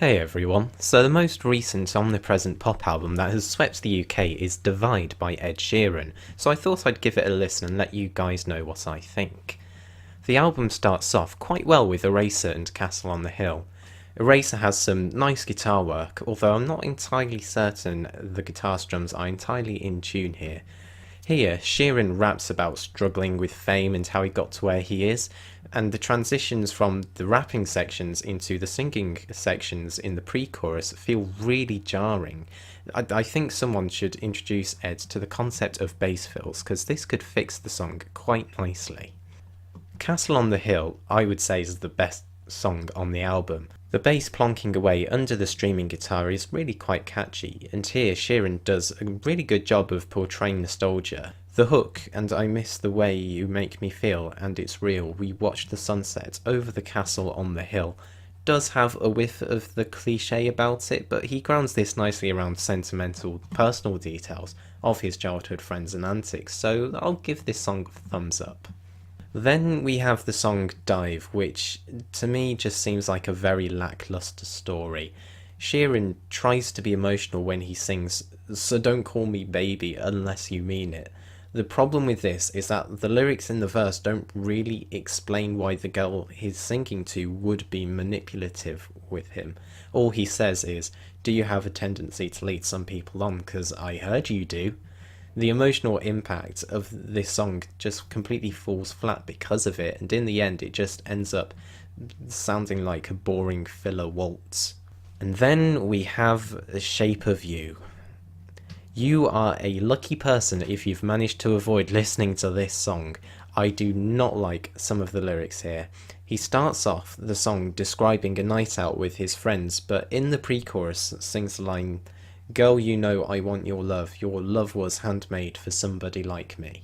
Hey everyone, so the most recent omnipresent pop album that has swept the UK is Divide by Ed Sheeran, so I thought I'd give it a listen and let you guys know what I think. The album starts off quite well with Eraser and Castle on the Hill. Eraser has some nice guitar work, although I'm not entirely certain the guitar strums are entirely in tune here. Here, Sheeran raps about struggling with fame and how he got to where he is, and the transitions from the rapping sections into the singing sections in the pre-chorus feel really jarring. I think someone should introduce Ed to the concept of bass fills, because this could fix the song quite nicely. Castle on the Hill, I would say, is the best song on the album. The bass plonking away under the streaming guitar is really quite catchy, and here Sheeran does a really good job of portraying nostalgia. The hook, "And I miss the way you make me feel, and it's real, we watch the sunset over the castle on the hill," does have a whiff of the cliche about it, but he grounds this nicely around sentimental, personal details of his childhood friends and antics, so I'll give this song a thumbs up. Then we have the song Dive, which to me just seems like a very lackluster story. Sheeran tries to be emotional when he sings, "So don't call me baby unless you mean it." The problem with this is that the lyrics in the verse don't really explain why the girl he's singing to would be manipulative with him. All he says is, "Do you have a tendency to lead some people on? 'Cause I heard you do." The emotional impact of this song just completely falls flat because of it, and in the end it just ends up sounding like a boring filler waltz. And then we have The Shape of You. You are a lucky person if you've managed to avoid listening to this song. I do not like some of the lyrics here. He starts off the song describing a night out with his friends, but in the pre-chorus sings the line, "Girl, you know I want your love was handmade for somebody like me."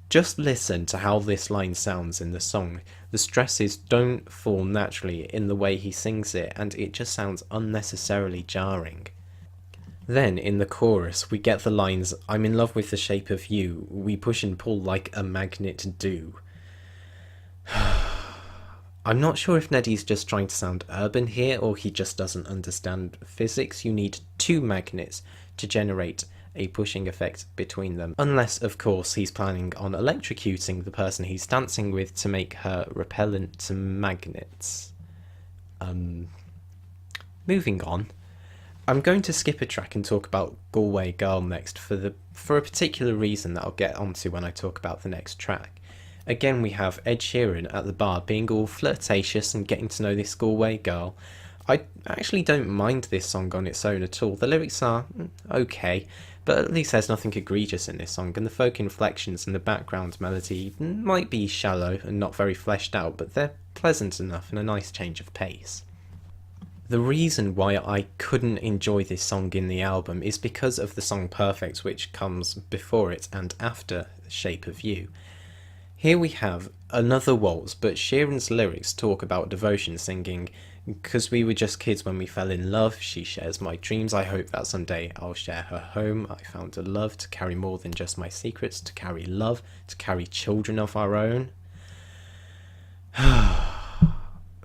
Just listen to how this line sounds in the song. The stresses don't fall naturally in the way he sings it, and it just sounds unnecessarily jarring. Then in the chorus we get the lines, "I'm in love with the shape of you, we push and pull like a magnet do." I'm not sure if Neddy's just trying to sound urban here, or he just doesn't understand physics. You need two magnets to generate a pushing effect between them. Unless, of course, he's planning on electrocuting the person he's dancing with to make her repellent to magnets. Moving on. I'm going to skip a track and talk about Galway Girl next for a particular reason that I'll get onto when I talk about the next track. Again, we have Ed Sheeran at the bar being all flirtatious and getting to know this Galway girl. I actually don't mind this song on its own at all. The lyrics are okay, but at least there's nothing egregious in this song, and the folk inflections and the background melody might be shallow and not very fleshed out, but they're pleasant enough and a nice change of pace. The reason why I couldn't enjoy this song in the album is because of the song Perfect, which comes before it and after Shape of You. Here we have another waltz, but Sheeran's lyrics talk about devotion, singing, "'Cause we were just kids when we fell in love, she shares my dreams, I hope that someday I'll share her home, I found a love to carry more than just my secrets, to carry love, to carry children of our own."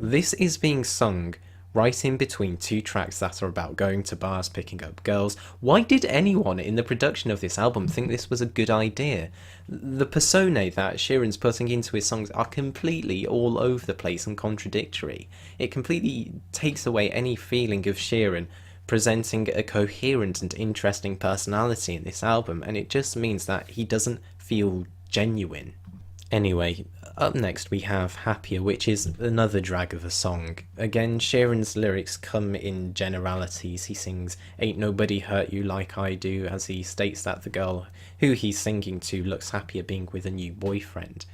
This is being sung right in between two tracks that are about going to bars, picking up girls. Why did anyone in the production of this album think this was a good idea? The personae that Sheeran's putting into his songs are completely all over the place and contradictory. It completely takes away any feeling of Sheeran presenting a coherent and interesting personality in this album, and it just means that he doesn't feel genuine. Anyway, up next we have Happier, which is another drag of a song. Again, Sheeran's lyrics come in generalities. He sings, "Ain't nobody hurt you like I do," as he states that the girl who he's singing to looks happier being with a new boyfriend.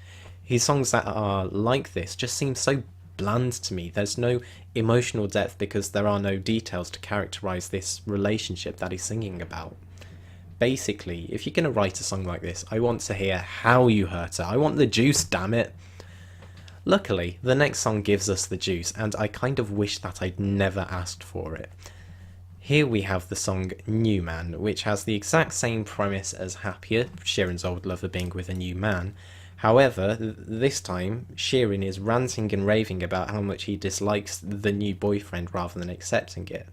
His songs that are like this just seem so bland to me. There's no emotional depth because there are no details to characterize this relationship that he's singing about. Basically, if you're going to write a song like this, I want to hear how you hurt her. I want the juice, damn it. Luckily, the next song gives us the juice, and I kind of wish that I'd never asked for it. Here we have the song New Man, which has the exact same premise as Happier, Sheeran's old lover being with a new man. However, this time, Sheeran is ranting and raving about how much he dislikes the new boyfriend rather than accepting it.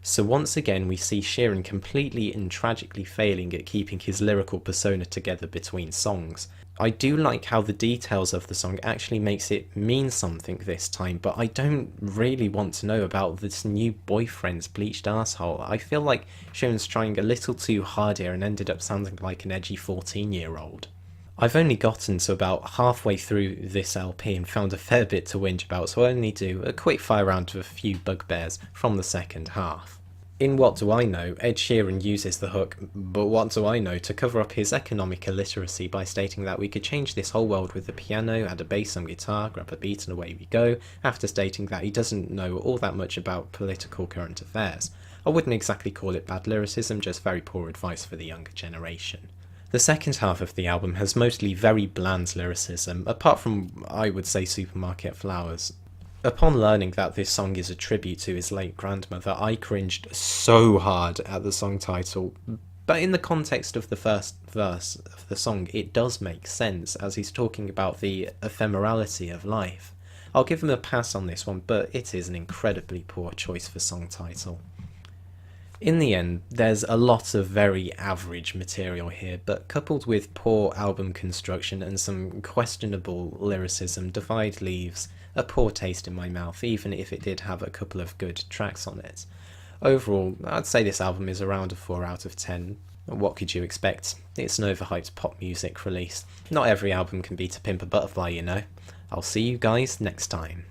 So once again we see Sheeran completely and tragically failing at keeping his lyrical persona together between songs. I do like how the details of the song actually makes it mean something this time, but I don't really want to know about this new boyfriend's bleached asshole. I feel like Sheeran's trying a little too hard here and ended up sounding like an edgy 14-year-old. I've only gotten to about halfway through this LP and found a fair bit to whinge about, so I'll only do a quick fire round of a few bugbears from the second half. In What Do I Know, Ed Sheeran uses the hook, "But what do I know," to cover up his economic illiteracy by stating that we could change this whole world with the piano, add a bass, some guitar, grab a beat and away we go, after stating that he doesn't know all that much about political current affairs. I wouldn't exactly call it bad lyricism, just very poor advice for the younger generation. The second half of the album has mostly very bland lyricism, apart from, I would say, Supermarket Flowers. Upon learning that this song is a tribute to his late grandmother, I cringed so hard at the song title, but in the context of the first verse of the song, it does make sense, as he's talking about the ephemerality of life. I'll give him a pass on this one, but it is an incredibly poor choice for song title. In the end, there's a lot of very average material here, but coupled with poor album construction and some questionable lyricism, Divide leaves a poor taste in my mouth, even if it did have a couple of good tracks on it. Overall, I'd say this album is around a 4 out of 10. What could you expect? It's an overhyped pop music release. Not every album can beat A Pimp a Butterfly, you know. I'll see you guys next time.